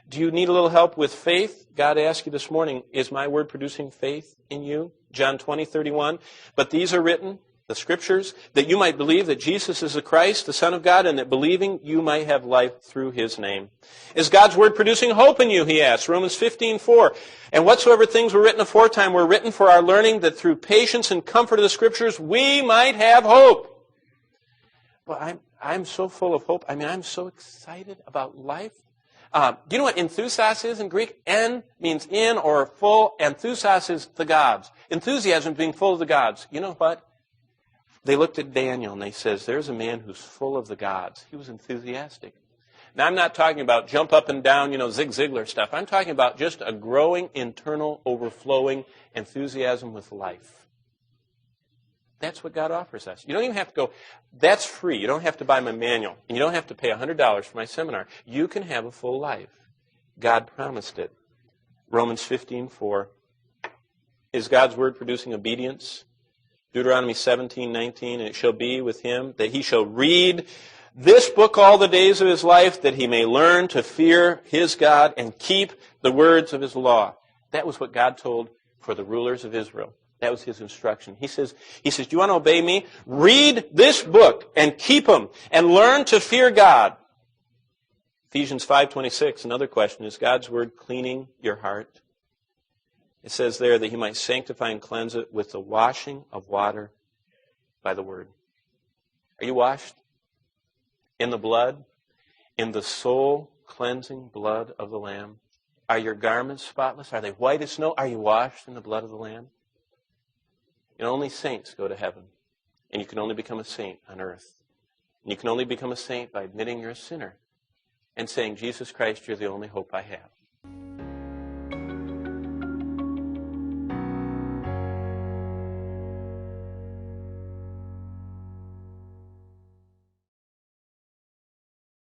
Do you need a little help with faith? God asked you this morning, is my word producing faith in you? John 20:31. But these are written, the Scriptures, that you might believe that Jesus is the Christ, the Son of God, and that believing you might have life through His name. Is God's word producing hope in you, he asks. Romans 15:4. And whatsoever things were written aforetime were written for our learning, that through patience and comfort of the Scriptures we might have hope. Well, I'm so full of hope. I'm so excited about life. Do you know what enthusias is in Greek? En means in or full. Enthusias is the gods. Enthusiasm being full of the gods. You know what? They looked at Daniel and they says, there's a man who's full of the gods. He was enthusiastic. Now, I'm not talking about jump up and down, Zig Ziglar stuff. I'm talking about just a growing, internal, overflowing enthusiasm with life. That's what God offers us. You don't even have to go, that's free. You don't have to buy my manual. And you don't have to pay $100 for my seminar. You can have a full life. God promised it. Romans 15:4. Is God's word producing obedience? Deuteronomy 17:19, and it shall be with him that he shall read this book all the days of his life, that he may learn to fear his God and keep the words of his law. That was what God told for the rulers of Israel. That was his instruction. He says, do you want to obey me? Read this book and keep them and learn to fear God. Ephesians 5:26, another question, is God's word cleaning your heart? It says there that he might sanctify and cleanse it with the washing of water by the word. Are you washed in the blood, in the soul-cleansing blood of the Lamb? Are your garments spotless? Are they white as snow? Are you washed in the blood of the Lamb? Only saints go to heaven. And you can only become a saint on earth. And you can only become a saint by admitting you're a sinner and saying, Jesus Christ, you're the only hope I have.